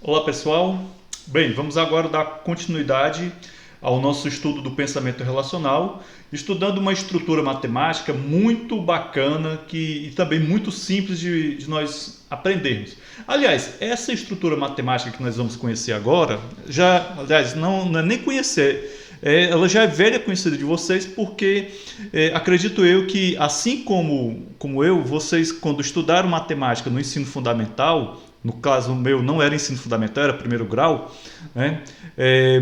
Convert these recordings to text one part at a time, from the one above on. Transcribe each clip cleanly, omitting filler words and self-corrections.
Olá pessoal, bem, vamos agora dar continuidade ao nosso estudo do pensamento relacional, estudando uma estrutura matemática muito bacana e também muito simples de nós aprendermos. Aliás, essa estrutura matemática que nós vamos conhecer agora, não é nem conhecer, ela já é velha conhecida de vocês porque acredito eu que assim como eu, vocês quando estudaram matemática no ensino fundamental, no caso meu não era ensino fundamental, era primeiro grau, né?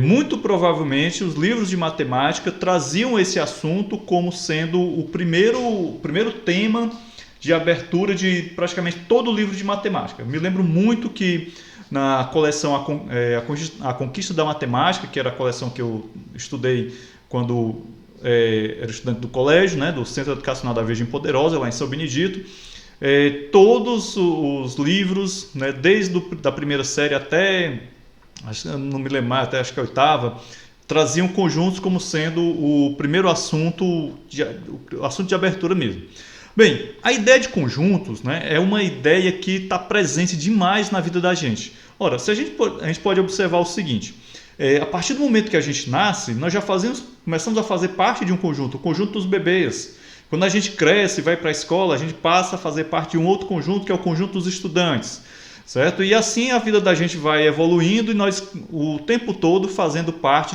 Muito provavelmente os livros de matemática traziam esse assunto como sendo o primeiro tema de abertura de praticamente todo o livro de matemática. Eu me lembro muito que na coleção A Conquista da Matemática, que era a coleção que eu estudei quando era estudante do colégio, né, do Centro Educacional da Virgem Poderosa, lá em São Benedito, todos os livros, né, desde da primeira série até, não me lembro mais, até acho que a oitava, traziam conjuntos como sendo o primeiro assunto de abertura mesmo. Bem, a ideia de conjuntos, né, é uma ideia que está presente demais na vida da gente. Ora, se a gente pode observar o seguinte: a partir do momento que a gente nasce, nós já começamos a fazer parte de um conjunto, o conjunto dos bebês. Quando a gente cresce e vai para a escola, a gente passa a fazer parte de um outro conjunto, que é o conjunto dos estudantes, certo? E assim a vida da gente vai evoluindo e nós o tempo todo fazendo parte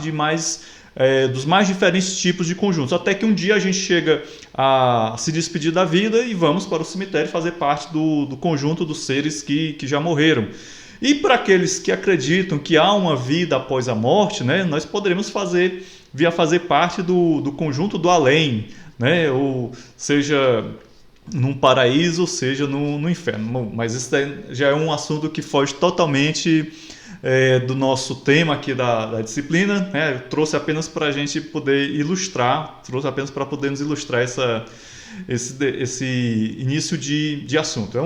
dos mais diferentes tipos de conjuntos, até que um dia a gente chega a se despedir da vida e vamos para o cemitério fazer parte do conjunto dos seres que já morreram. E para aqueles que acreditam que há uma vida após a morte, né, nós poderemos vir a fazer parte do conjunto do além, né, ou seja num paraíso, seja no inferno. Bom, mas isso já é um assunto que foge totalmente do nosso tema aqui da disciplina, né? Eu trouxe apenas para a gente poder ilustrar, trouxe apenas para podermos ilustrar esse início de assunto.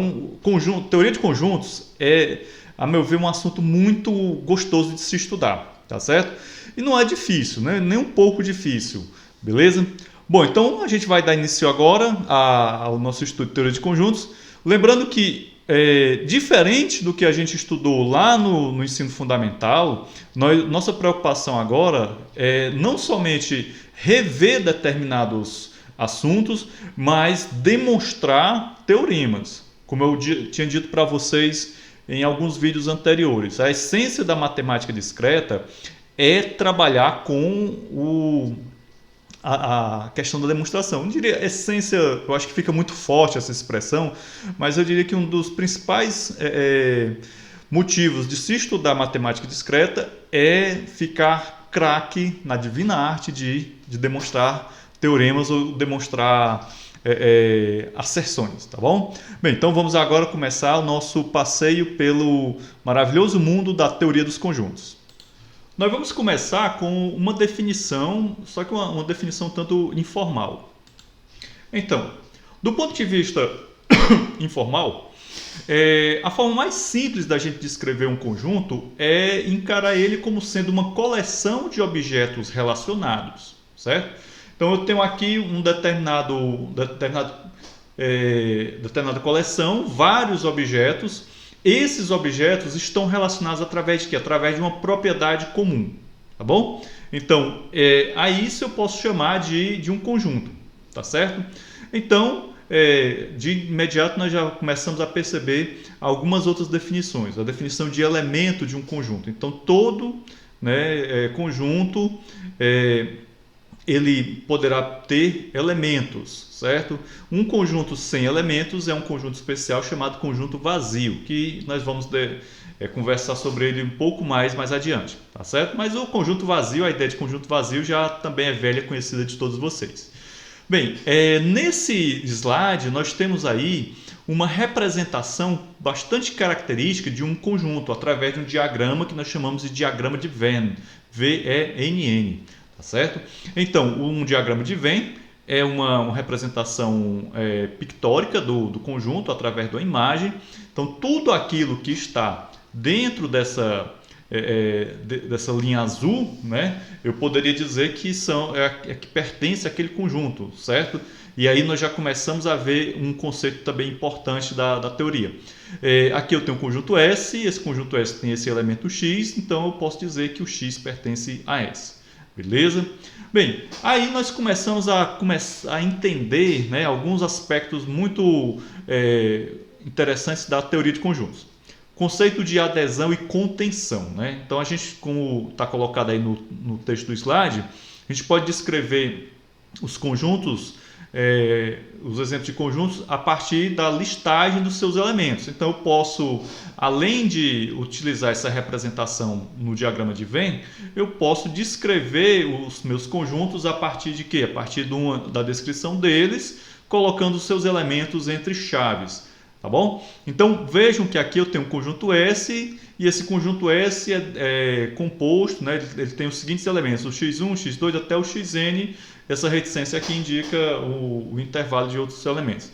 Teoria de conjuntos é, a meu ver, um assunto muito gostoso de se estudar, tá certo? E não é difícil, né? Nem um pouco difícil, beleza? Bom, então a gente vai dar início agora ao nosso estudo de teoria de conjuntos, lembrando que diferente do que a gente estudou lá no ensino fundamental, nossa preocupação agora é não somente rever determinados assuntos, mas demonstrar teoremas. Como eu tinha dito para vocês em alguns vídeos anteriores, a essência da matemática discreta é trabalhar com a questão da demonstração. Eu diria essência, eu acho que fica muito forte essa expressão, mas eu diria que um dos principais motivos de se estudar matemática discreta é ficar craque na divina arte de demonstrar teoremas ou demonstrar asserções, tá bom? Bem, então vamos agora começar o nosso passeio pelo maravilhoso mundo da teoria dos conjuntos. Nós vamos começar com uma definição, só que uma definição tanto informal. Então, do ponto de vista informal, a forma mais simples da gente descrever um conjunto é encarar ele como sendo uma coleção de objetos relacionados, certo? Então eu tenho aqui determinada coleção, vários objetos. Esses objetos estão relacionados através de quê? Através de uma propriedade comum, tá bom? Então, a isso eu posso chamar de um conjunto, tá certo? Então, de imediato nós já começamos a perceber algumas outras definições. A definição de elemento de um conjunto. Então, todo, né, conjunto ele poderá ter elementos, certo? Um conjunto sem elementos é um conjunto especial chamado conjunto vazio, que nós vamos conversar sobre ele um pouco mais adiante, tá certo? Mas o conjunto vazio, a ideia de conjunto vazio já também é velha, conhecida de todos vocês. Bem, nesse slide nós temos aí uma representação bastante característica de um conjunto, através de um diagrama que nós chamamos de diagrama de Venn, V-E-N-N. Tá certo? Então, um diagrama de Venn é uma representação pictórica do conjunto através de uma imagem. Então, tudo aquilo que está dentro dessa linha azul, né, eu poderia dizer que que pertence àquele conjunto, certo? E aí nós já começamos a ver um conceito também importante da teoria. Aqui eu tenho o conjunto S, esse conjunto S tem esse elemento X, então eu posso dizer que o X pertence a S. Beleza? Bem, aí nós começamos a entender, né, alguns aspectos muito interessantes da teoria de conjuntos. Conceito de adesão e contenção, né? Então a gente, como está colocado aí no texto do slide, a gente pode descrever os conjuntos, os exemplos de conjuntos a partir da listagem dos seus elementos. Então eu posso, além de utilizar essa representação no diagrama de Venn, eu posso descrever os meus conjuntos a partir de quê? A partir da descrição deles, colocando os seus elementos entre chaves. Tá bom? Então vejam que aqui eu tenho um conjunto S e esse conjunto S é composto, né? Ele tem os seguintes elementos, o x1, x2 até o xn. Essa reticência aqui indica o intervalo de outros elementos.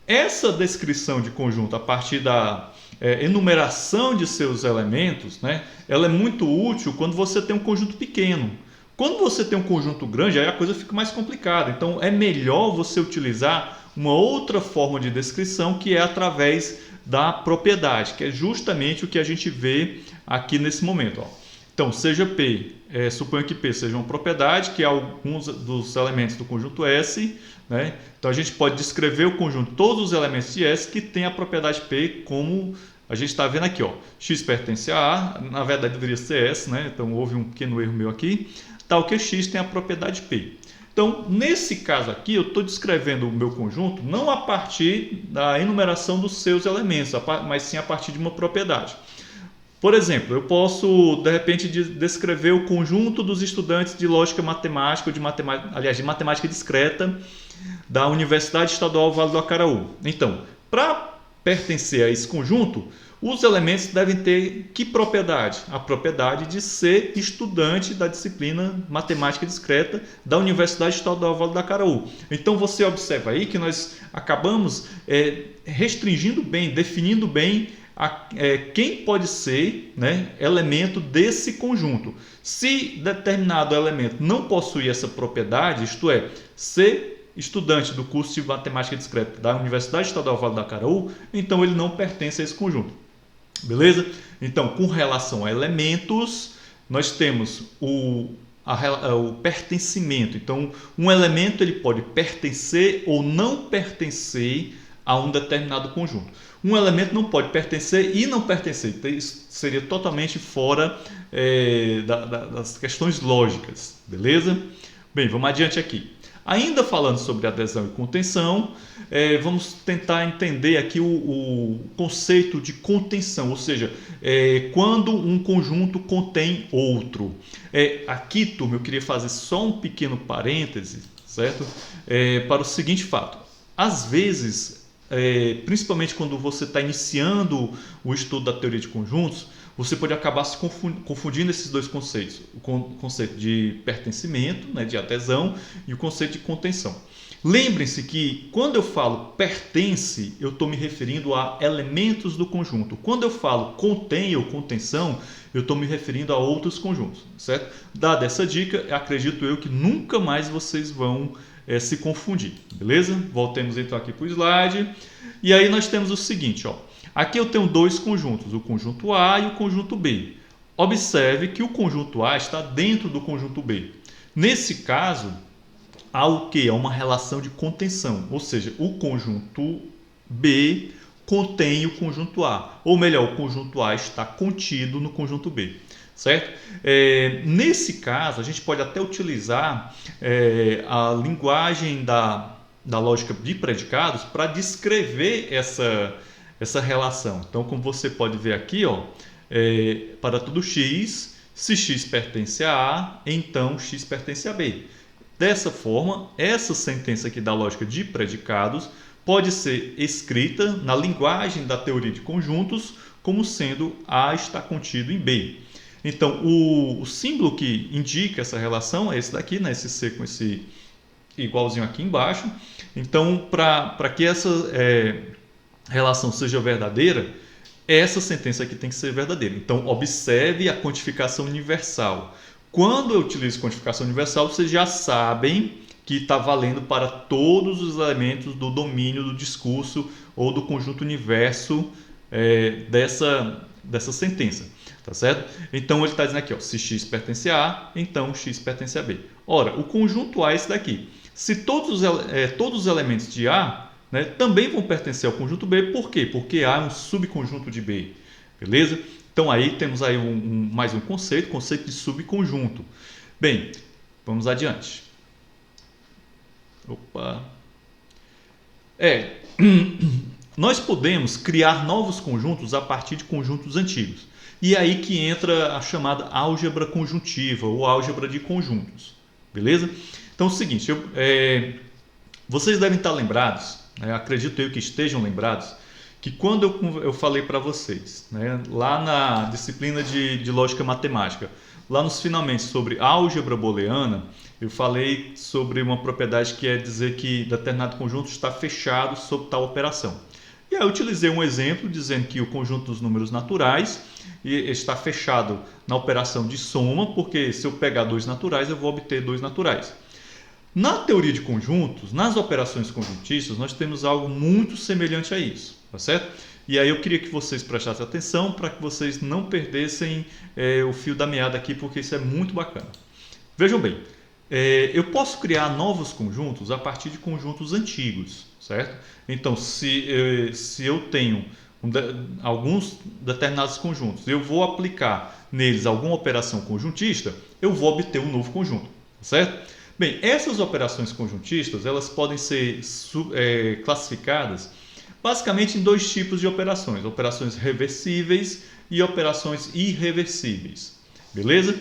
Essa descrição de conjunto a partir da enumeração de seus elementos, né? Ela é muito útil quando você tem um conjunto pequeno. Quando você tem um conjunto grande, aí a coisa fica mais complicada. Então é melhor você utilizar uma outra forma de descrição, que é através da propriedade, que é justamente o que a gente vê aqui nesse momento. Ó. Então, seja P, suponho que P seja uma propriedade, que é alguns dos elementos do conjunto S. Né? Então, a gente pode descrever o conjunto, todos os elementos de S que tem a propriedade P, como a gente está vendo aqui. Ó. X pertence a A, na verdade deveria ser S, né? Então houve um pequeno erro meu aqui. Tal que X tem a propriedade P. Então, nesse caso aqui, eu estou descrevendo o meu conjunto não a partir da enumeração dos seus elementos, mas sim a partir de uma propriedade. Por exemplo, eu posso, de repente, descrever o conjunto dos estudantes de lógica matemática, de matemática discreta, da Universidade Estadual Vale do Acaraú. Então, para pertencer a esse conjunto, os elementos devem ter que propriedade? A propriedade de ser estudante da disciplina Matemática Discreta da Universidade Estadual Vale do Acaraú. Então você observa aí que nós acabamos restringindo bem, definindo bem quem pode ser, né, elemento desse conjunto. Se determinado elemento não possuir essa propriedade, isto é, ser estudante do curso de Matemática Discreta da Universidade Estadual Vale do Acaraú, então ele não pertence a esse conjunto. Beleza? Então, com relação a elementos, nós temos o pertencimento. Então, um elemento ele pode pertencer ou não pertencer a um determinado conjunto. Um elemento não pode pertencer e não pertencer. Isso seria totalmente fora das questões lógicas. Beleza? Bem, vamos adiante aqui. Ainda falando sobre adesão e contenção, vamos tentar entender aqui o conceito de contenção, ou seja, quando um conjunto contém outro. Aqui, turma, eu queria fazer só um pequeno parêntese, certo? Para o seguinte fato. Às vezes, principalmente quando você está iniciando o estudo da teoria de conjuntos, você pode acabar se confundindo esses dois conceitos. O conceito de pertencimento, né, de adesão, e o conceito de contenção. Lembrem-se que quando eu falo pertence, eu estou me referindo a elementos do conjunto. Quando eu falo contém ou contenção, eu estou me referindo a outros conjuntos. Certo? Dada essa dica, acredito eu que nunca mais vocês vão se confundir. Beleza? Voltemos então aqui para o slide. E aí nós temos o seguinte, ó. Aqui eu tenho dois conjuntos, o conjunto A e o conjunto B. Observe que o conjunto A está dentro do conjunto B. Nesse caso, há o quê? Há uma relação de contenção, ou seja, o conjunto B contém o conjunto A. Ou melhor, o conjunto A está contido no conjunto B. Certo? Nesse caso, a gente pode até utilizar a linguagem da lógica de predicados para descrever essa relação. Então, como você pode ver aqui, ó, para todo x, se x pertence a A, então x pertence a B. Dessa forma, essa sentença aqui da lógica de predicados pode ser escrita na linguagem da teoria de conjuntos como sendo A está contido em B. Então, o símbolo que indica essa relação é esse daqui, né? Esse C com esse igualzinho aqui embaixo. Então, para que essa relação seja verdadeira, essa sentença aqui tem que ser verdadeira. Então, observe a quantificação universal. Quando eu utilizo quantificação universal, vocês já sabem que está valendo para todos os elementos do domínio do discurso ou do conjunto universo dessa sentença, tá certo? Então ele está dizendo aqui, ó, se x pertence a A, então x pertence a B. Ora, o conjunto A é esse daqui. Se todos os elementos de A, né, também vão pertencer ao conjunto B, por quê? Porque A é um subconjunto de B, beleza? Então aí temos aí mais um conceito de subconjunto. Bem, vamos adiante. Opa. Nós podemos criar novos conjuntos a partir de conjuntos antigos. E é aí que entra a chamada álgebra conjuntiva ou álgebra de conjuntos. Beleza? Então é o seguinte, vocês devem estar lembrados, né, acredito eu que estejam lembrados, que quando eu falei para vocês, né, lá na disciplina de lógica matemática, lá nos finalmente sobre álgebra booleana, eu falei sobre uma propriedade que é dizer que determinado conjunto está fechado sob tal operação. E aí eu utilizei um exemplo dizendo que o conjunto dos números naturais está fechado na operação de soma, porque se eu pegar dois naturais, eu vou obter dois naturais. Na teoria de conjuntos, nas operações conjuntistas, nós temos algo muito semelhante a isso, tá certo? E aí eu queria que vocês prestassem atenção para que vocês não perdessem o fio da meada aqui, porque isso é muito bacana. Vejam bem, eu posso criar novos conjuntos a partir de conjuntos antigos, certo? Então, se eu tenho alguns determinados conjuntos, eu vou aplicar neles alguma operação conjuntista, eu vou obter um novo conjunto, certo? Bem, essas operações conjuntistas, elas podem ser classificadas basicamente em dois tipos de operações: operações reversíveis e operações irreversíveis. Beleza?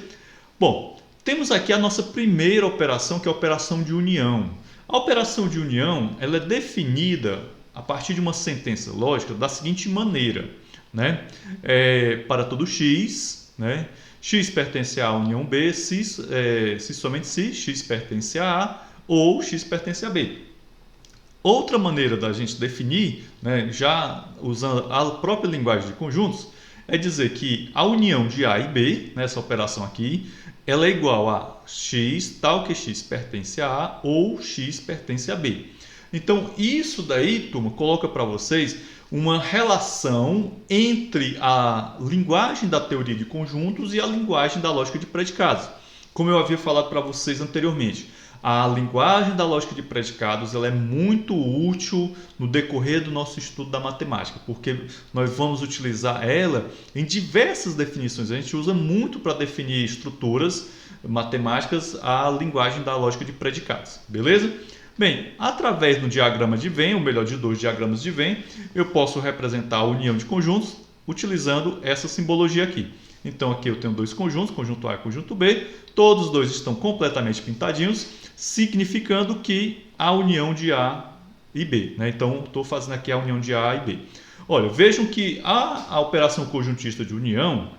Bom, temos aqui a nossa primeira operação, que é a operação de união. A operação de união, ela é definida a partir de uma sentença lógica da seguinte maneira, né? Para todo x, né? X pertence a união B se somente se x pertence a A ou x pertence a B. Outra maneira da gente definir, né, já usando a própria linguagem de conjuntos, é dizer que a união de A e B, nessa operação aqui, ela é igual a x tal que x pertence a A ou x pertence a B. Então, isso daí, turma, coloca para vocês uma relação entre a linguagem da teoria de conjuntos e a linguagem da lógica de predicados. Como eu havia falado para vocês anteriormente, a linguagem da lógica de predicados ela é muito útil no decorrer do nosso estudo da matemática, porque nós vamos utilizar ela em diversas definições. A gente usa muito para definir estruturas matemáticas a linguagem da lógica de predicados, beleza? Bem, através do diagrama de Venn, ou melhor, de dois diagramas de Venn, eu posso representar a união de conjuntos utilizando essa simbologia aqui. Então aqui eu tenho dois conjuntos, conjunto A e conjunto B, todos os dois estão completamente pintadinhos, significando que a união de A e B, né? Então estou fazendo aqui a união de A e B. Olha, vejam que a operação conjuntista de união,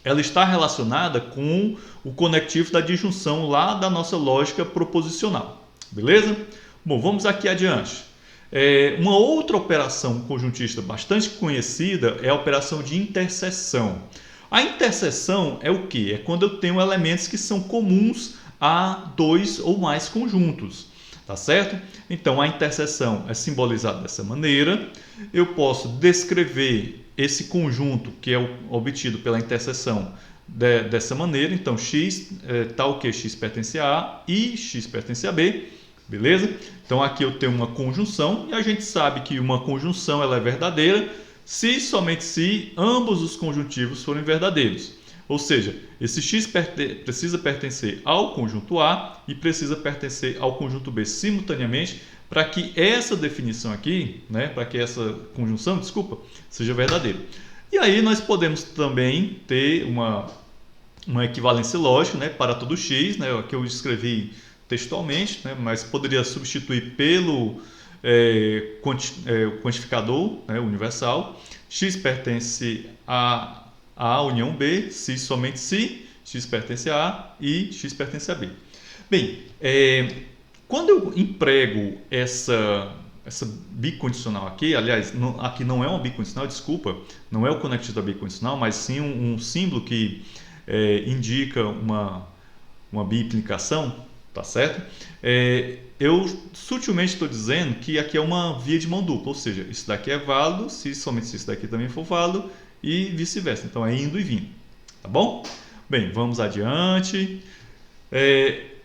ela está relacionada com o conectivo da disjunção lá da nossa lógica proposicional. Beleza? Bom, vamos aqui adiante. Uma outra operação conjuntista bastante conhecida é a operação de interseção. A interseção é o quê? É quando eu tenho elementos que são comuns a dois ou mais conjuntos. Tá certo? Então, a interseção é simbolizada dessa maneira. Eu posso descrever esse conjunto que é obtido pela interseção dessa maneira. Então, x tal que x pertence a A e x pertence a B. Beleza? Então aqui eu tenho uma conjunção e a gente sabe que uma conjunção ela é verdadeira se somente se ambos os conjuntivos forem verdadeiros. Ou seja, esse x precisa pertencer ao conjunto A e precisa pertencer ao conjunto B simultaneamente para que essa definição aqui, né, para que essa conjunção, desculpa, seja verdadeira. E aí nós podemos também ter uma equivalência lógica, né, para todo x, né, que eu escrevi textualmente, né, mas poderia substituir pelo quantificador, né, universal. X pertence a união B, se somente se x pertence a A e x pertence a B. Bem, quando eu emprego essa bicondicional aqui, aliás, aqui não é uma bicondicional, desculpa, não é o conectivo da bicondicional, mas sim um símbolo que indica uma biimplicação. tá certo? Eu sutilmente estou dizendo que aqui é uma via de mão dupla, ou seja, isso daqui é válido, somente se isso daqui também for válido e vice-versa. Então é indo e vindo, tá bom? Bem, vamos adiante.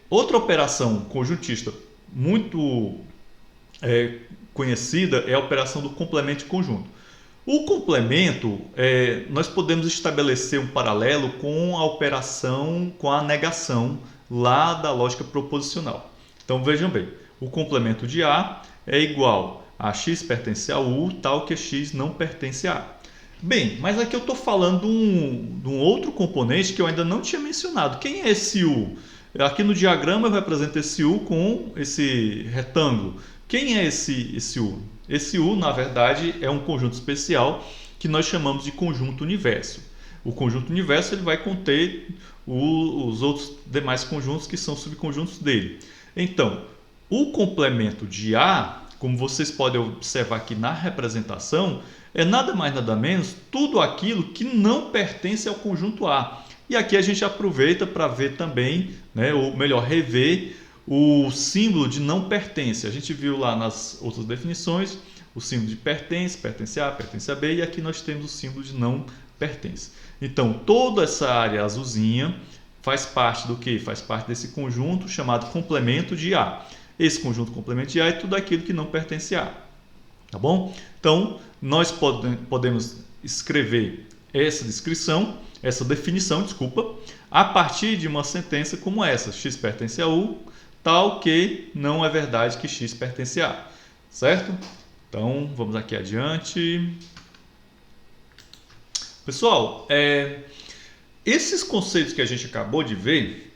Outra operação conjuntista muito conhecida é a operação do complemento de conjunto. O complemento, nós podemos estabelecer um paralelo com a operação, com a negação lá da lógica proposicional. Então vejam bem, o complemento de A é igual a x pertence a U, tal que x não pertence a A. Bem, mas aqui eu estou falando de um outro componente que eu ainda não tinha mencionado. Quem é esse U? Aqui no diagrama eu represento esse U com esse retângulo. Quem é esse U? Esse U, na verdade, é um conjunto especial que nós chamamos de conjunto universo. O conjunto universo ele vai conter os outros demais conjuntos que são subconjuntos dele. Então, o complemento de A, como vocês podem observar aqui na representação, é nada mais nada menos tudo aquilo que não pertence ao conjunto A. E aqui a gente aproveita para ver também, ou melhor, rever o símbolo de não pertence. A gente viu lá nas outras definições o símbolo de pertence, pertence a B, e aqui nós temos o símbolo de não pertence. Então, toda essa área azulzinha faz parte do que? Faz parte desse conjunto chamado complemento de A. Esse conjunto complemento de A é tudo aquilo que não pertence a A. Tá bom? Então, nós podemos escrever essa definição, a partir de uma sentença como essa: x pertence a U, tal que não é verdade que x pertence a A. Certo? Então, vamos aqui adiante. Pessoal, esses conceitos que a gente acabou de ver,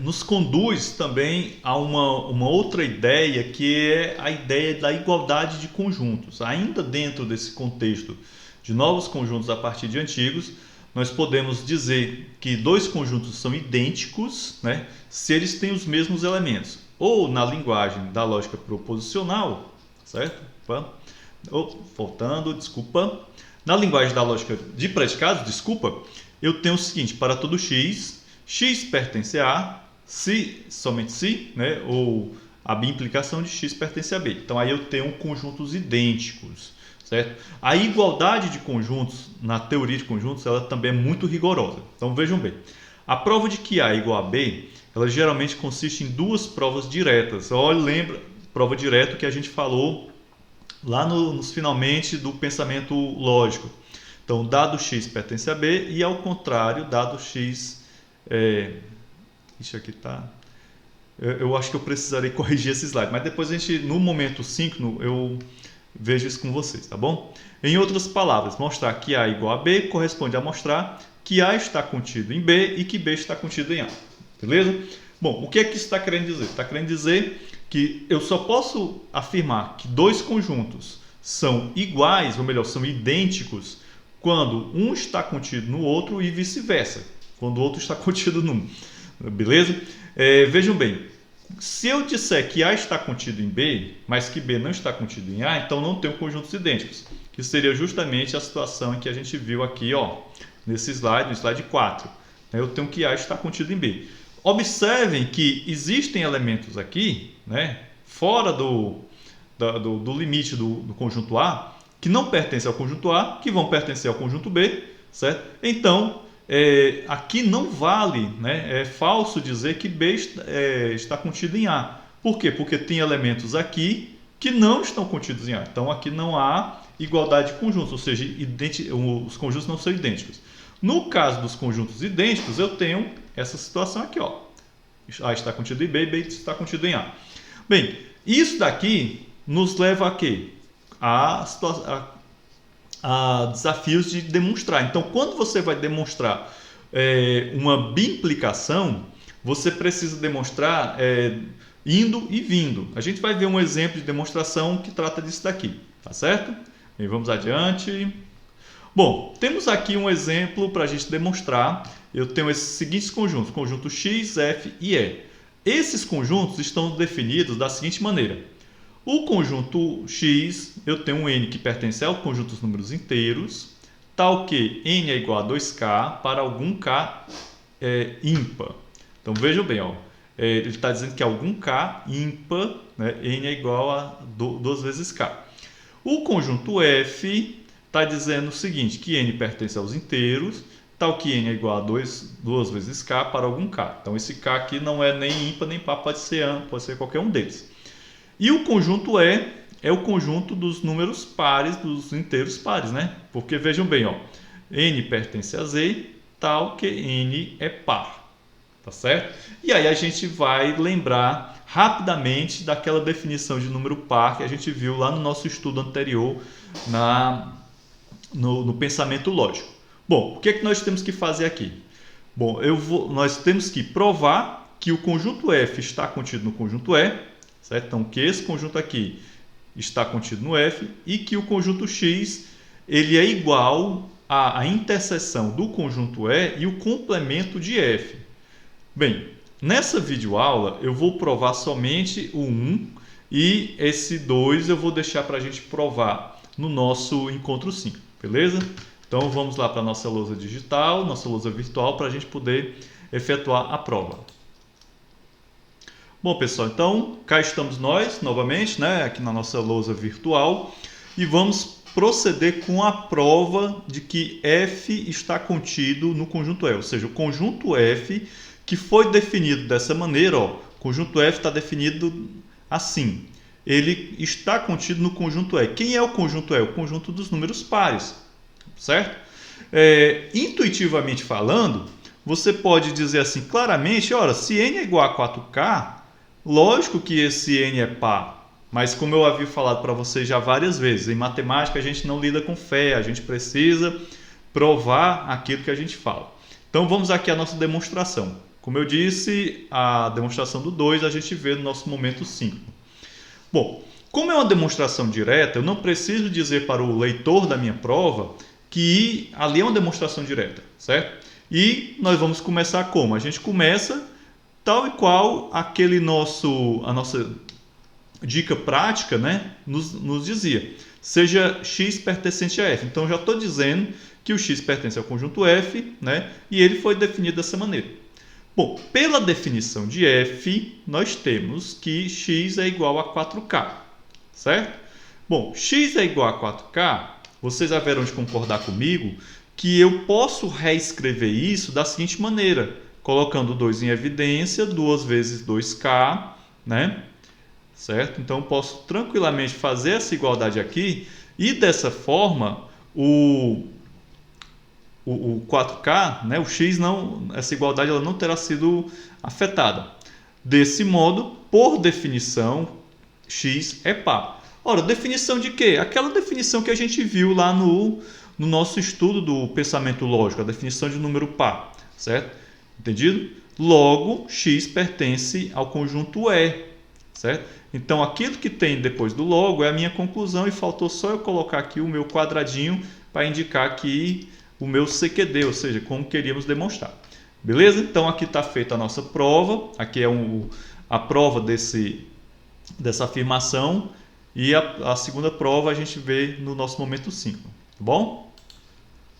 nos conduz também a uma outra ideia, que é a ideia da igualdade de conjuntos. Ainda dentro desse contexto de novos conjuntos a partir de antigos, nós podemos dizer que dois conjuntos são idênticos, se eles têm os mesmos elementos. Ou na linguagem da lógica proposicional, certo? Na linguagem da lógica de predicados, eu tenho o seguinte: para todo x, x pertence a A, se, somente se, ou a implicação de x pertence a B. Então aí eu tenho conjuntos idênticos. Certo? A igualdade de conjuntos, na teoria de conjuntos, ela também é muito rigorosa. Então vejam bem, a prova de que A é igual a B, ela geralmente consiste em duas provas diretas. Olha, lembra, prova direta que a gente falou lá nos finalmente do pensamento lógico. Então, dado x pertence a B e ao contrário, dado x... Isso aqui tá... Eu acho que eu precisarei corrigir esse slide, mas depois a gente, no momento síncrono, eu vejo isso com vocês, tá bom? Em outras palavras, mostrar que A é igual a B corresponde a mostrar que A está contido em B e que B está contido em A. Beleza? Bom, o que é que isso está querendo dizer? Está querendo dizer que eu só posso afirmar que dois conjuntos são iguais, ou melhor, são idênticos, quando um está contido no outro e vice-versa, quando o outro está contido num. Beleza? Vejam bem, se eu disser que A está contido em B, mas que B não está contido em A, então não tenho conjuntos idênticos, que seria justamente a situação que a gente viu aqui, nesse slide, no slide 4. Eu tenho que A está contido em B. Observem que existem elementos aqui, fora do limite do conjunto A, que não pertencem ao conjunto A, que vão pertencer ao conjunto B, certo? Então, aqui não vale, é falso dizer que B está contido em A. Por quê? Porque tem elementos aqui que não estão contidos em A. Então, aqui não há igualdade de conjuntos, ou seja, os conjuntos não são idênticos. No caso dos conjuntos idênticos, eu tenho essa situação aqui, A está contido em B e B está contido em A. Bem, isso daqui nos leva a quê? A desafios de demonstrar. Então, quando você vai demonstrar uma bimplicação, você precisa demonstrar indo e vindo. A gente vai ver um exemplo de demonstração que trata disso daqui, tá certo? Bem, vamos adiante. Bom, temos aqui um exemplo para a gente demonstrar. Eu tenho esses seguintes conjuntos, conjunto X, F e E. Esses conjuntos estão definidos da seguinte maneira. O conjunto X, eu tenho um N que pertence ao conjunto dos números inteiros, tal que N é igual a 2K para algum K ímpar. Então vejam bem, ele está dizendo que algum K ímpar, né, N é igual a 2 vezes K. O conjunto F está dizendo o seguinte, que N pertence aos inteiros, tal que N é igual a 2 vezes K para algum K. Então esse K aqui não é nem ímpar nem par, pode ser qualquer um deles. E o conjunto E é o conjunto dos números pares, dos inteiros pares, né? Porque vejam bem, ó, N pertence a Z, tal que N é par, tá certo? E aí a gente vai lembrar rapidamente daquela definição de número par que a gente viu lá no nosso estudo anterior no pensamento lógico. Bom, o que é que nós temos que fazer aqui? Bom, nós temos que provar que o conjunto F está contido no conjunto E, certo? Então, que esse conjunto aqui está contido no F e que o conjunto X ele é igual à interseção do conjunto E e o complemento de F. Bem, nessa videoaula eu vou provar somente o 1 e esse 2 eu vou deixar para a gente provar no nosso encontro 5, beleza? Então vamos lá para a nossa lousa digital, nossa lousa virtual, para a gente poder efetuar a prova. Bom, pessoal, então cá estamos nós novamente, né, aqui na nossa lousa virtual, e vamos proceder com a prova de que F está contido no conjunto E, ou seja, o conjunto F que foi definido dessa maneira, ó, o conjunto F está definido assim, ele está contido no conjunto E. Quem é o conjunto E? O conjunto dos números pares, certo? Intuitivamente falando, você pode dizer assim claramente, ora, se N é igual a 4K, lógico que esse N é par, mas como eu havia falado para vocês já várias vezes, em matemática a gente não lida com fé, a gente precisa provar aquilo que a gente fala. Então vamos aqui à nossa demonstração. Como eu disse, a demonstração do 2 a gente vê no nosso momento 5. Bom, como é uma demonstração direta, eu não preciso dizer para o leitor da minha prova que ali é uma demonstração direta, certo? E nós vamos começar como? A gente começa tal e qual a nossa dica prática, né, nos dizia. Seja X pertencente a F. Então já estou dizendo que o X pertence ao conjunto F, né, e ele foi definido dessa maneira. Bom, pela definição de F, nós temos que X é igual a 4K, certo? Bom, X é igual a 4K, vocês haverão de concordar comigo que eu posso reescrever isso da seguinte maneira, colocando 2 em evidência, 2 vezes 2K, né? Certo? Então, eu posso tranquilamente fazer essa igualdade aqui e, dessa forma, o 4K, né, o X, essa igualdade ela não terá sido afetada. Desse modo, por definição, X é par. Ora, definição de quê? Aquela definição que a gente viu lá no nosso estudo do pensamento lógico, a definição de número par, certo? Entendido? Logo, X pertence ao conjunto E, certo? Então, aquilo que tem depois do logo é a minha conclusão e faltou só eu colocar aqui o meu quadradinho para indicar que o meu CQD, ou seja, como queríamos demonstrar. Beleza? Então, aqui está feita a nossa prova. Aqui é a prova dessa afirmação. E a segunda prova a gente vê no nosso momento 5. Tá bom?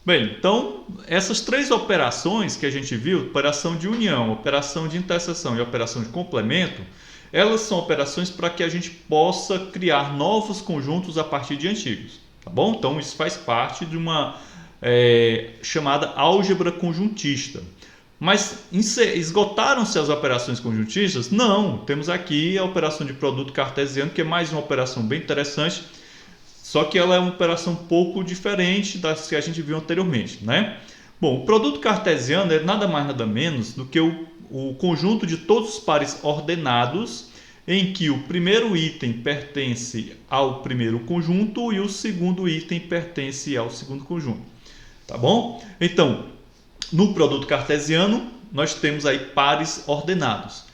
Bem, então, essas 3 operações que a gente viu, operação de união, operação de interseção e operação de complemento, elas são operações para que a gente possa criar novos conjuntos a partir de antigos. Tá bom? Então, isso faz parte de uma chamada álgebra conjuntista. Mas esgotaram-se as operações conjuntistas? Não, temos aqui a operação de produto cartesiano, que é mais uma operação bem interessante, só que ela é uma operação um pouco diferente das que a gente viu anteriormente, né? Bom, o produto cartesiano é nada mais nada menos do que o conjunto de todos os pares ordenados em que o primeiro item pertence ao primeiro conjunto e o segundo item pertence ao segundo conjunto. Tá bom? Então, no produto cartesiano, nós temos aí pares ordenados.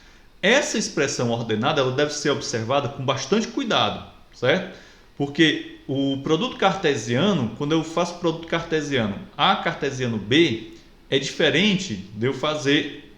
Essa expressão ordenada ela deve ser observada com bastante cuidado, certo? Porque o produto cartesiano, quando eu faço produto cartesiano A cartesiano B, é diferente de eu fazer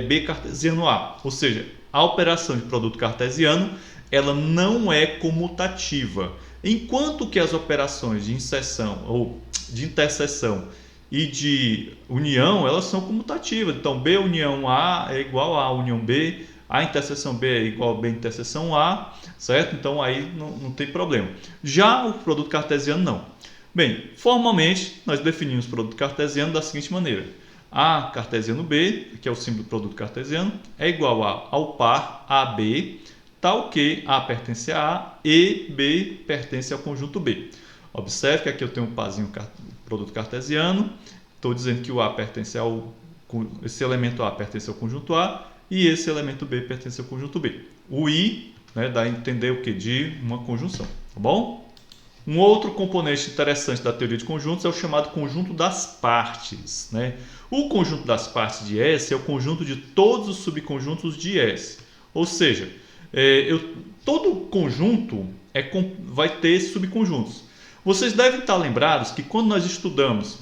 B cartesiano A. Ou seja, a operação de produto cartesiano ela não é comutativa. Enquanto que as operações de inserção ou de interseção e de união, elas são comutativas. Então, B união A é igual a união B, A interseção B é igual a B interseção A, certo? Então aí não tem problema. Já o produto cartesiano não. Bem, formalmente nós definimos o produto cartesiano da seguinte maneira. A cartesiano B, que é o símbolo do produto cartesiano, é igual ao par AB, tal que A pertence a A e B pertence ao conjunto B. Observe que aqui eu tenho um parzinho produto cartesiano, estou dizendo que o A pertence esse elemento A pertence ao conjunto A e esse elemento B pertence ao conjunto B. O I, né, dá a entender o que? De uma conjunção, tá bom? Um outro componente interessante da teoria de conjuntos é o chamado conjunto das partes, né? O conjunto das partes de S é o conjunto de todos os subconjuntos de S. Ou seja, todo conjunto vai ter subconjuntos. Vocês devem estar lembrados que quando nós estudamos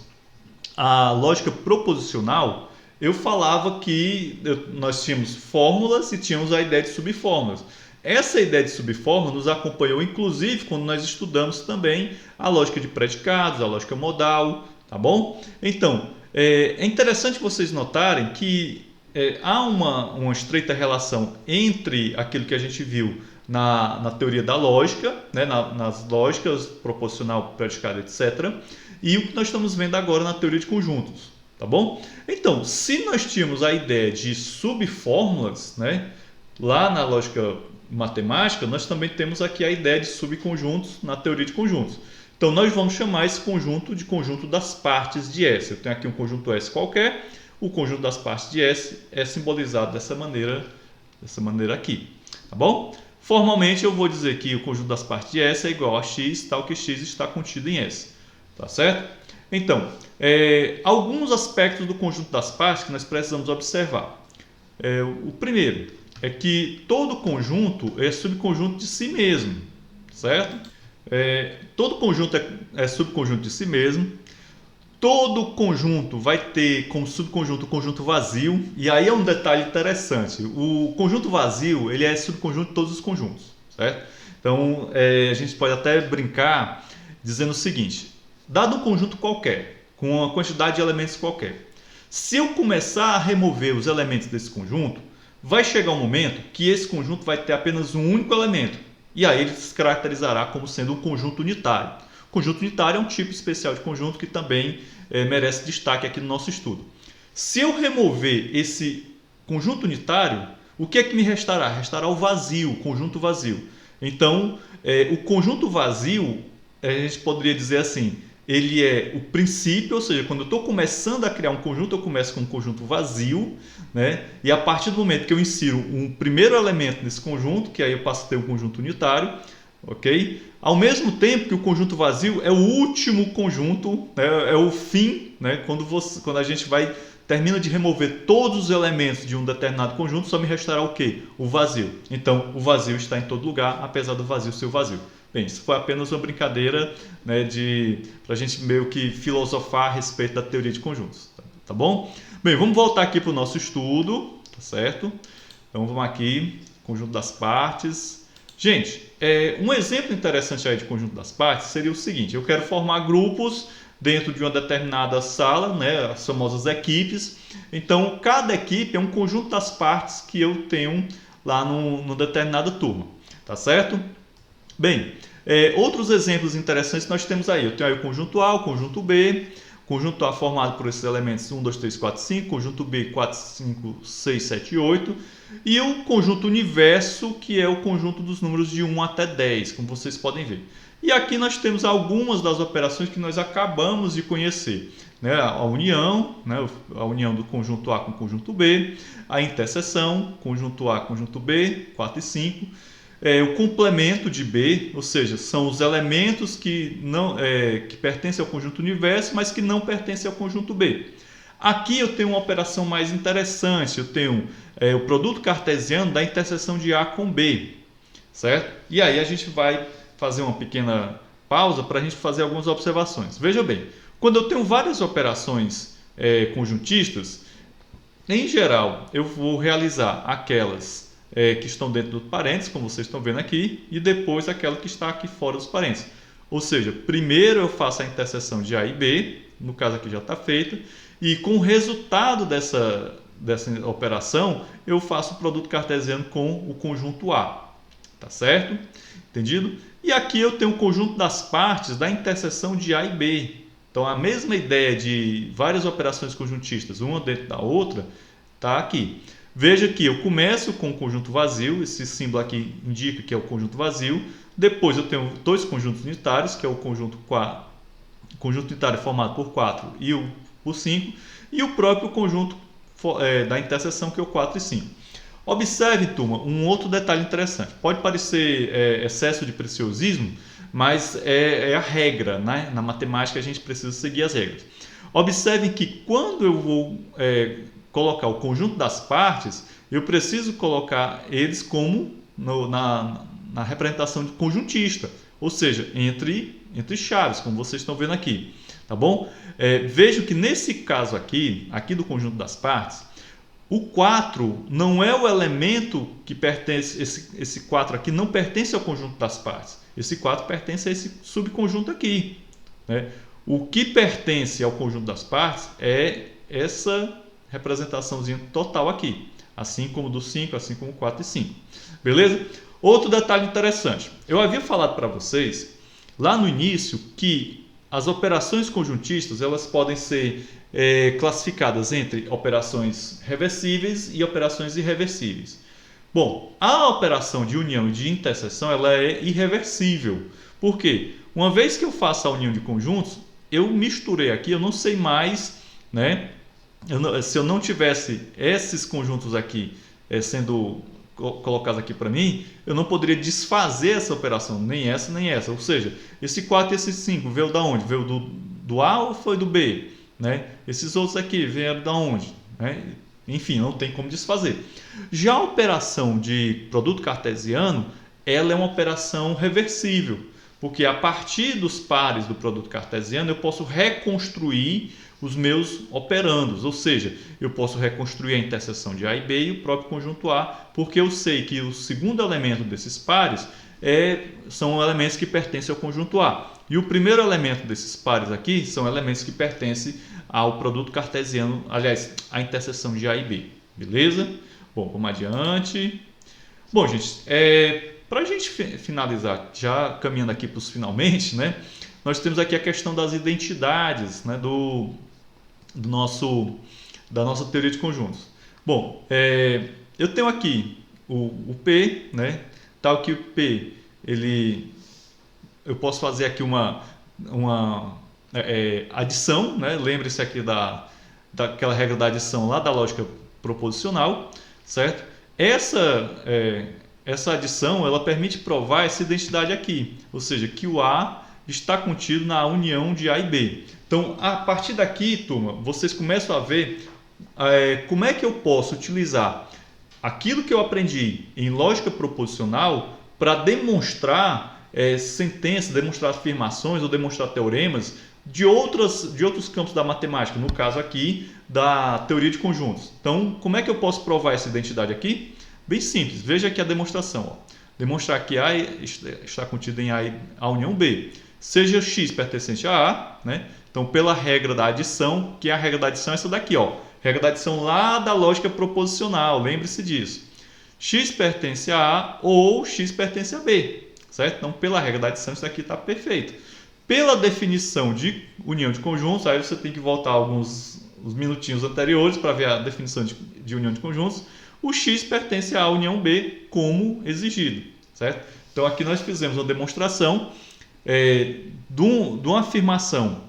a lógica proposicional, eu falava que nós tínhamos fórmulas e tínhamos a ideia de subfórmulas. Essa ideia de subfórmula nos acompanhou, inclusive, quando nós estudamos também a lógica de predicados, a lógica modal, tá bom? Então, é interessante vocês notarem que há uma estreita relação entre aquilo que a gente viu na teoria da lógica, né, nas lógicas proposicional, predicado, etc., e o que nós estamos vendo agora na teoria de conjuntos, tá bom? Então, se nós tínhamos a ideia de subfórmulas, né, lá na lógica matemática, nós também temos aqui a ideia de subconjuntos na teoria de conjuntos. Então, nós vamos chamar esse conjunto de conjunto das partes de S. Eu tenho aqui um conjunto S qualquer, o conjunto das partes de S é simbolizado dessa maneira aqui, tá bom? Formalmente, eu vou dizer que o conjunto das partes de S é igual a X, tal que X está contido em S, tá certo? Então, alguns aspectos do conjunto das partes que nós precisamos observar. O primeiro é que todo conjunto é subconjunto de si mesmo, certo? Todo conjunto é subconjunto de si mesmo. Todo conjunto vai ter como subconjunto o conjunto vazio. E aí é um detalhe interessante. O conjunto vazio ele é subconjunto de todos os conjuntos, certo? Então, a gente pode até brincar dizendo o seguinte. Dado um conjunto qualquer, com uma quantidade de elementos qualquer, se eu começar a remover os elementos desse conjunto, vai chegar um momento que esse conjunto vai ter apenas um único elemento. E aí ele se caracterizará como sendo um conjunto unitário. O conjunto unitário é um tipo especial de conjunto que também merece destaque aqui no nosso estudo. Se eu remover esse conjunto unitário, o que é que me restará? Restará o vazio, o conjunto vazio. Então, o conjunto vazio, a gente poderia dizer assim, ele é o princípio, ou seja, quando eu estou começando a criar um conjunto, eu começo com um conjunto vazio, né? E a partir do momento que eu insiro um primeiro elemento nesse conjunto, que aí eu passo a ter um conjunto unitário, ok? Ao mesmo tempo que o conjunto vazio é o último conjunto, né? É o fim, né? Quando a gente termina de remover todos os elementos de um determinado conjunto, só me restará o quê? O vazio. Então, o vazio está em todo lugar, apesar do vazio ser o vazio. Bem, isso foi apenas uma brincadeira, né, para a gente meio que filosofar a respeito da teoria de conjuntos, tá bom? Bem, vamos voltar aqui para o nosso estudo, tá certo? Então vamos aqui, conjunto das partes. Gente, um exemplo interessante aí de conjunto das partes seria o seguinte: eu quero formar grupos dentro de uma determinada sala, né, as famosas equipes. Então, cada equipe é um conjunto das partes que eu tenho lá no determinada turma, tá certo? Bem, outros exemplos interessantes nós temos aí. Eu tenho aí o conjunto A, o conjunto B. Conjunto A formado por esses elementos 1, 2, 3, 4, 5. Conjunto B, 4, 5, 6, 7, 8. E o conjunto universo, que é o conjunto dos números de 1 até 10, como vocês podem ver. E aqui nós temos algumas das operações que nós acabamos de conhecer, né? A união, né? A união do conjunto A com o conjunto B. A interseção, conjunto A, conjunto B, 4 e 5. O complemento de B, ou seja, são os elementos que pertencem ao conjunto universo, mas que não pertencem ao conjunto B. Aqui eu tenho uma operação mais interessante, eu tenho o produto cartesiano da interseção de A com B, certo? E aí a gente vai fazer uma pequena pausa para a gente fazer algumas observações. Veja bem, quando eu tenho várias operações conjuntistas, em geral eu vou realizar aquelas que estão dentro do parênteses, como vocês estão vendo aqui, e depois aquela que está aqui fora dos parênteses. Ou seja, primeiro eu faço a interseção de A e B, no caso aqui já está feita, e com o resultado dessa operação, eu faço o produto cartesiano com o conjunto A. Tá certo? Entendido? E aqui eu tenho o conjunto das partes da interseção de A e B. Então, a mesma ideia de várias operações conjuntistas, uma dentro da outra, está aqui. Veja que eu começo com o conjunto vazio, esse símbolo aqui indica que é o conjunto vazio. Depois eu tenho dois conjuntos unitários, que é o conjunto unitário formado por 4 e o por 5, e o próprio conjunto da interseção, que é o 4 e 5. Observe, turma, um outro detalhe interessante. Pode parecer excesso de preciosismo, mas é a regra, né? Na matemática a gente precisa seguir as regras. Observe que quando eu vou colocar o conjunto das partes, eu preciso colocar eles como na representação de conjuntista, ou seja, entre chaves, como vocês estão vendo aqui. Tá bom? Vejo que nesse caso aqui do conjunto das partes, o 4 não é o elemento que pertence, esse 4 aqui não pertence ao conjunto das partes. Esse 4 pertence a esse subconjunto aqui, né? O que pertence ao conjunto das partes é essa representaçãozinha total aqui, assim como do 5, assim como 4 e 5. Beleza? Outro detalhe interessante. Eu havia falado para vocês lá no início que as operações conjuntistas elas podem ser classificadas entre operações reversíveis e operações irreversíveis. Bom, a operação de união e de interseção ela é irreversível. Por quê? Uma vez que eu faço a união de conjuntos, eu misturei aqui, eu não sei mais, né? Se eu não tivesse esses conjuntos aqui sendo colocados aqui para mim, eu não poderia desfazer essa operação, nem essa nem essa. Ou seja, esse 4 e esse 5 veio da onde? Veio do A ou foi do B? Né? Esses outros aqui vieram da onde? Né? Enfim, não tem como desfazer. Já a operação de produto cartesiano, ela é uma operação reversível, porque a partir dos pares do produto cartesiano eu posso reconstruir os meus operandos, ou seja, eu posso reconstruir a interseção de A e B e o próprio conjunto A, porque eu sei que o segundo elemento desses pares são elementos que pertencem ao conjunto A. E o primeiro elemento desses pares aqui são elementos que pertencem ao produto cartesiano, aliás, à interseção de A e B. Beleza? Bom, vamos adiante. Bom, gente, para a gente finalizar, já caminhando aqui para os finalmente, né? Nós temos aqui a questão das identidades, né, da nossa teoria de conjuntos. Bom, eu tenho aqui o P, né? Tal que o P, eu posso fazer aqui uma adição, né? Lembre-se aqui daquela regra da adição lá da lógica proposicional, certo? Essa adição ela permite provar essa identidade aqui, ou seja, que o A está contido na união de A e B. Então, a partir daqui, turma, vocês começam a ver como é que eu posso utilizar aquilo que eu aprendi em lógica proposicional para demonstrar sentenças, demonstrar afirmações ou demonstrar teoremas de outros campos da matemática, no caso aqui da teoria de conjuntos. Então, como é que eu posso provar essa identidade aqui? Bem simples, veja aqui a demonstração. Ó. Demonstrar que A está contido em A união B, seja X pertencente a A, né? Então, pela regra da adição, que a regra da adição é essa daqui, ó. Regra da adição lá da lógica proposicional, lembre-se disso. X pertence a A ou X pertence a B, certo? Então, pela regra da adição, isso daqui está perfeito. Pela definição de união de conjuntos, aí você tem que voltar alguns minutinhos anteriores para ver a definição de união de conjuntos. O X pertence à união B como exigido, certo? Então, aqui nós fizemos uma demonstração de uma afirmação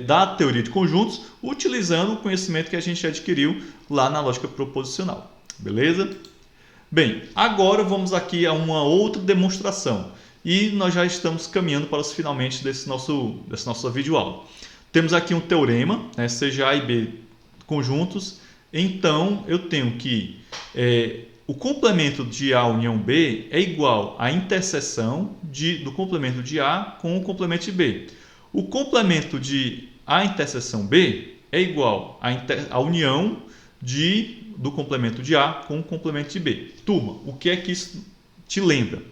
da teoria de conjuntos, utilizando o conhecimento que a gente adquiriu lá na lógica proposicional. Beleza? Bem, agora vamos aqui a uma outra demonstração. E nós já estamos caminhando para os finalmente dessa nossa videoaula. Temos aqui um teorema, né, seja A e B conjuntos. Então, eu tenho que o complemento de A união B é igual à interseção do complemento de A com o complemento de B. O complemento de A interseção B é igual à união do complemento de A com o complemento de B. Turma, o que é que isso te lembra?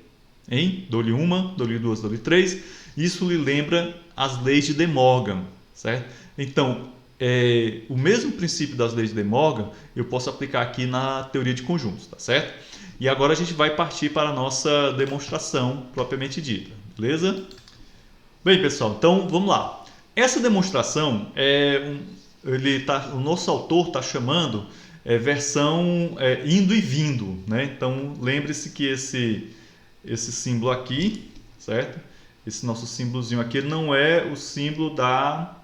Hein? Dou-lhe uma, dou-lhe duas, dou-lhe três. Isso lhe lembra as leis de De Morgan, certo? Então, o mesmo princípio das leis de De Morgan eu posso aplicar aqui na teoria de conjuntos, tá certo? E agora a gente vai partir para a nossa demonstração propriamente dita, beleza? Bem, pessoal, então vamos lá. Essa demonstração o nosso autor está chamando versão indo e vindo, né? Então lembre-se que esse símbolo aqui, certo? Esse nosso símbolozinho aqui não é o símbolo da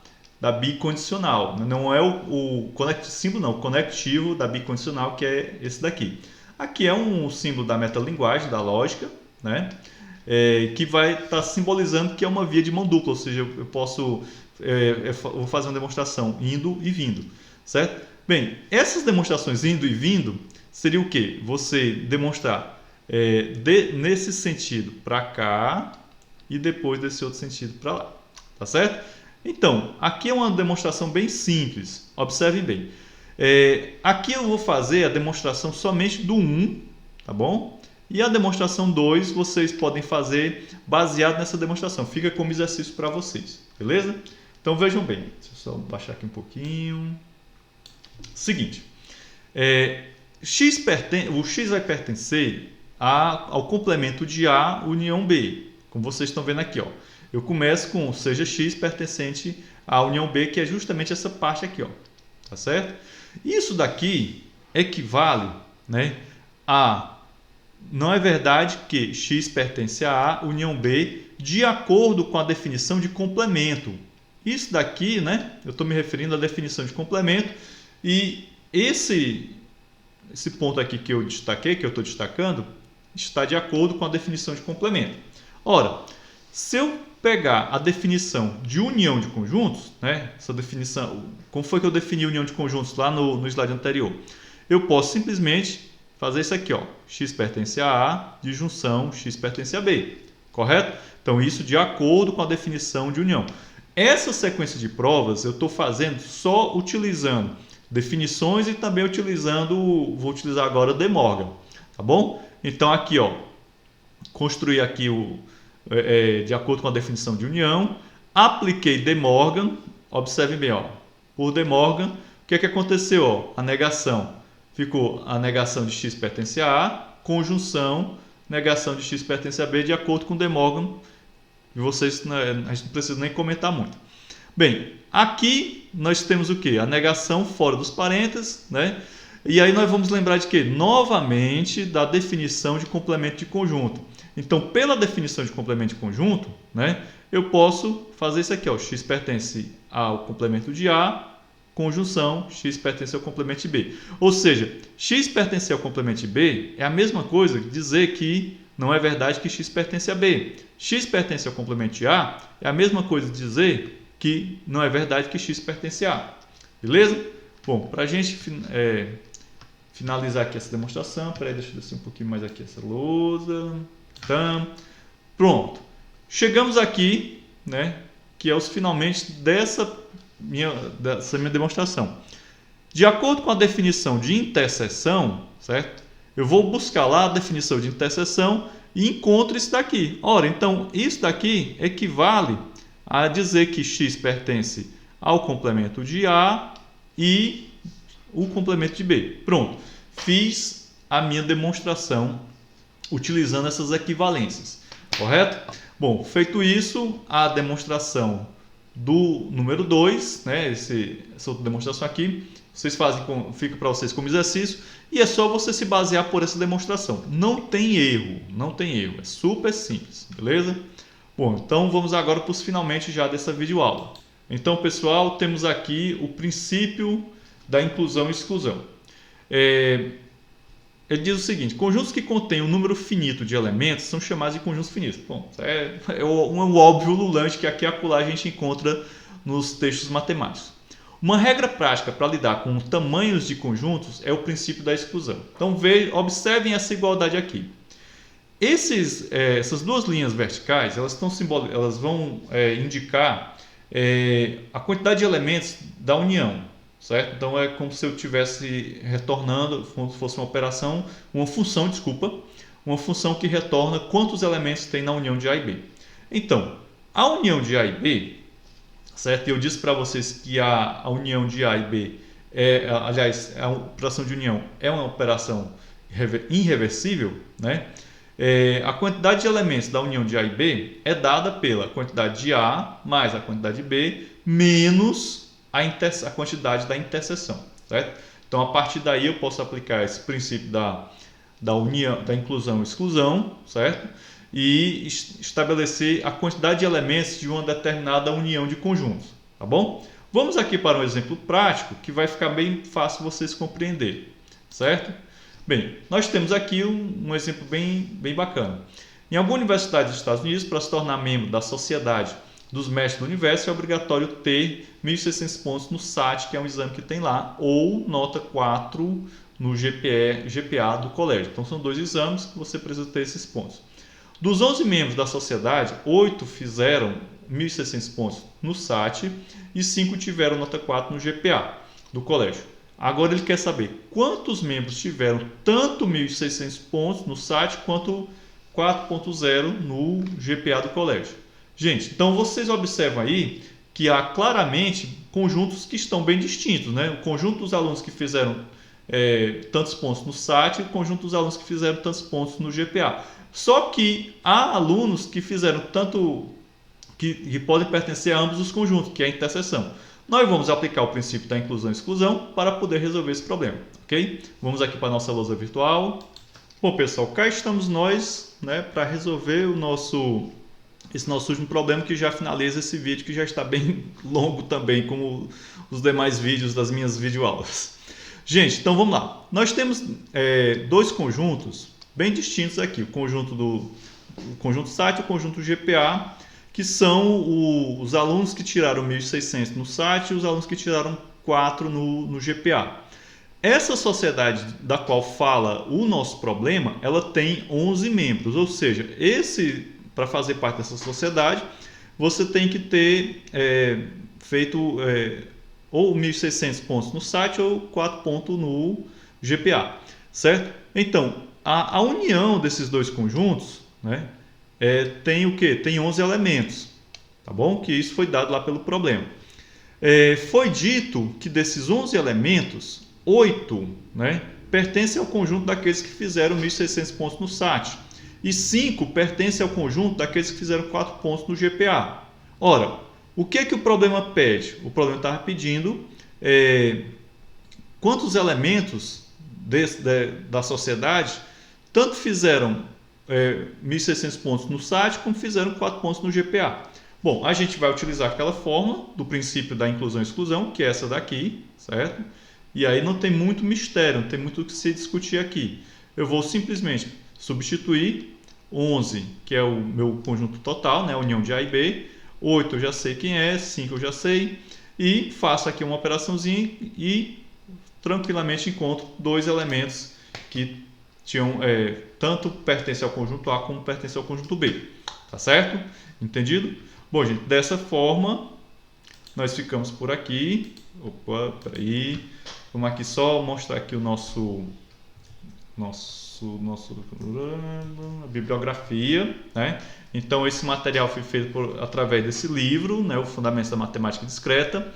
bicondicional, não é o conectivo da bicondicional, que é esse daqui. Aqui é um símbolo da metalinguagem, da lógica, né? Que vai estar simbolizando que é uma via de mão dupla, ou seja, eu posso vou fazer uma demonstração indo e vindo, certo? Bem, essas demonstrações indo e vindo seria o quê? Você demonstrar nesse sentido para cá e depois desse outro sentido para lá, tá certo? Então, aqui é uma demonstração bem simples, observem bem. Aqui eu vou fazer a demonstração somente do 1, tá bom? E a demonstração 2 vocês podem fazer baseado nessa demonstração, fica como exercício para vocês, beleza? Então vejam bem, deixa eu só baixar aqui um pouquinho. Seguinte, o X vai pertencer ao complemento de A união B, como vocês estão vendo aqui, ó. Eu começo com seja X pertencente à união B, que é justamente essa parte aqui, ó, tá certo? Isso daqui equivale, né, não é verdade que X pertence a A união B de acordo com a definição de complemento. Isso daqui, né, eu estou me referindo à definição de complemento, e esse ponto aqui que eu destaquei, que eu estou destacando, está de acordo com a definição de complemento. Ora, se eu pegar a definição de união de conjuntos, né, essa definição, como foi que eu defini união de conjuntos lá no slide anterior? Eu posso simplesmente fazer isso aqui, ó, X pertence a A, de junção X pertence a B, correto? Então isso de acordo com a definição de união. Essa sequência de provas eu estou fazendo só utilizando definições e também vou utilizar agora De Morgan, tá bom? Então aqui, ó, construir aqui de acordo com a definição de união, apliquei De Morgan, observem bem, ó, por De Morgan, o que é que aconteceu? Ó, a negação, ficou a negação de X pertence a A, conjunção, negação de X pertence a B, de acordo com De Morgan, e vocês, a gente não precisa nem comentar muito. Bem, aqui nós temos o que? A negação fora dos parênteses, né? E aí nós vamos lembrar de quê? Novamente da definição de complemento de conjunto. Então, pela definição de complemento de conjunto, né, eu posso fazer isso aqui, ó, X pertence ao complemento de A, conjunção, X pertence ao complemento de B. Ou seja, X pertence ao complemento de B é a mesma coisa que dizer que não é verdade que X pertence a B. X pertence ao complemento de A é a mesma coisa que dizer que não é verdade que X pertence a A. Beleza? Bom, para a gente finalizar aqui essa demonstração, peraí, deixa eu descer um pouquinho mais aqui essa lousa. Então, pronto. Chegamos aqui, né, que é os finalmente dessa minha demonstração. De acordo com a definição de interseção, certo? Eu vou buscar lá a definição de interseção e encontro isso daqui. Ora, então, isso daqui equivale a dizer que X pertence ao complemento de A e o complemento de B. Pronto. Fiz a minha demonstração utilizando essas equivalências. Correto? Bom, feito isso, a demonstração do número 2, né, essa outra demonstração aqui, vocês fazem, fica para vocês como exercício, e é só você se basear por essa demonstração. Não tem erro, é super simples, beleza? Bom, então vamos agora para os finalmente já dessa videoaula. Então, pessoal, temos aqui o princípio da inclusão e exclusão. Ele diz o seguinte: conjuntos que contêm um número finito de elementos são chamados de conjuntos finitos. Bom, é um óbvio ululante que aqui e acolá a gente encontra nos textos matemáticos. Uma regra prática para lidar com tamanhos de conjuntos é o princípio da exclusão. Então, observem essa igualdade aqui. Essas duas linhas verticais, elas vão indicar a quantidade de elementos da união. Certo? Então é como se eu estivesse retornando, como se fosse uma função que retorna quantos elementos tem na união de A e B. Então, a união de A e B certo? E eu disse para vocês que a união de A e B, aliás, a operação de união é uma operação irreversível, né? A quantidade de elementos da união de A e B é dada pela quantidade de A mais a quantidade de B menos a quantidade da interseção, certo? Então, a partir daí eu posso aplicar esse princípio da união, da inclusão e exclusão, certo? E estabelecer a quantidade de elementos de uma determinada união de conjuntos, tá bom? Vamos aqui para um exemplo prático que vai ficar bem fácil vocês compreenderem, certo? Bem, nós temos aqui um exemplo bem bacana. Em alguma universidade dos Estados Unidos, para se tornar membro da Sociedade dos Mestres do Universo, é obrigatório ter 1.600 pontos no SAT, que é um exame que tem lá, ou nota 4 no GPA do colégio. Então, são 2 exames que você precisa ter esses pontos. Dos 11 membros da sociedade, 8 fizeram 1.600 pontos no SAT e 5 tiveram nota 4 no GPA do colégio. Agora ele quer saber quantos membros tiveram tanto 1.600 pontos no SAT quanto 4.0 no GPA do colégio. Gente, então vocês observam aí que há claramente conjuntos que estão bem distintos, né? O conjunto dos alunos que fizeram tantos pontos no SAT e o conjunto dos alunos que fizeram tantos pontos no GPA. Só que há alunos que fizeram tanto que podem pertencer a ambos os conjuntos, que é a interseção. Nós vamos aplicar o princípio da inclusão e exclusão para poder resolver esse problema, ok? Vamos aqui para a nossa lousa virtual. Bom, pessoal, cá estamos nós, né, para resolver esse nosso último problema, que já finaliza esse vídeo, que já está bem longo também, como os demais vídeos das minhas videoaulas. Gente, então vamos lá. Nós temos 2 conjuntos bem distintos aqui, o conjunto SAT e o conjunto GPA, que são os alunos que tiraram 1.600 no SAT e os alunos que tiraram 4 no GPA. Essa sociedade da qual fala o nosso problema, ela tem 11 membros, ou seja, para fazer parte dessa sociedade, você tem que ter feito ou 1.600 pontos no SAT ou 4 pontos no GPA, certo? Então, a união desses 2 conjuntos, né, tem o quê? Tem 11 elementos, tá bom? Que isso foi dado lá pelo problema. Foi dito que desses 11 elementos, 8, né, pertencem ao conjunto daqueles que fizeram 1.600 pontos no SAT e 5 pertencem ao conjunto daqueles que fizeram 4 pontos no GPA. Ora, o que o problema pede? O problema estava pedindo quantos elementos da sociedade tanto fizeram 1.600 pontos no SAT, como fizeram 4 pontos no GPA. Bom, a gente vai utilizar aquela fórmula do princípio da inclusão e exclusão, que é essa daqui, certo? E aí não tem muito mistério, não tem muito o que se discutir aqui. Eu vou simplesmente substituir 11, que é o meu conjunto total, né? A união de A e B. 8 eu já sei quem é, 5 eu já sei. E faço aqui uma operaçãozinha e tranquilamente encontro 2 elementos que tinham, tanto pertencem ao conjunto A como pertencem ao conjunto B. Tá certo? Entendido? Bom, gente, dessa forma, nós ficamos por aqui. Opa, peraí. Vamos aqui só mostrar aqui o nosso a bibliografia, né? Então, esse material foi feito através desse livro, né? O Fundamentos da Matemática Discreta.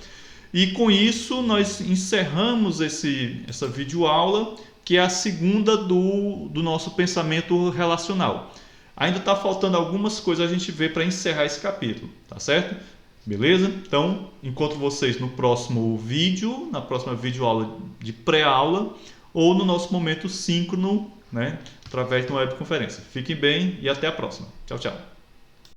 E com isso, nós encerramos essa videoaula, que é a segunda do nosso pensamento relacional. Ainda está faltando algumas coisas a gente ver para encerrar esse capítulo, tá certo? Beleza? Então, encontro vocês no próximo vídeo, na próxima videoaula de pré-aula, ou no nosso momento síncrono, né, através de uma webconferência. Fiquem bem e até a próxima. Tchau, tchau.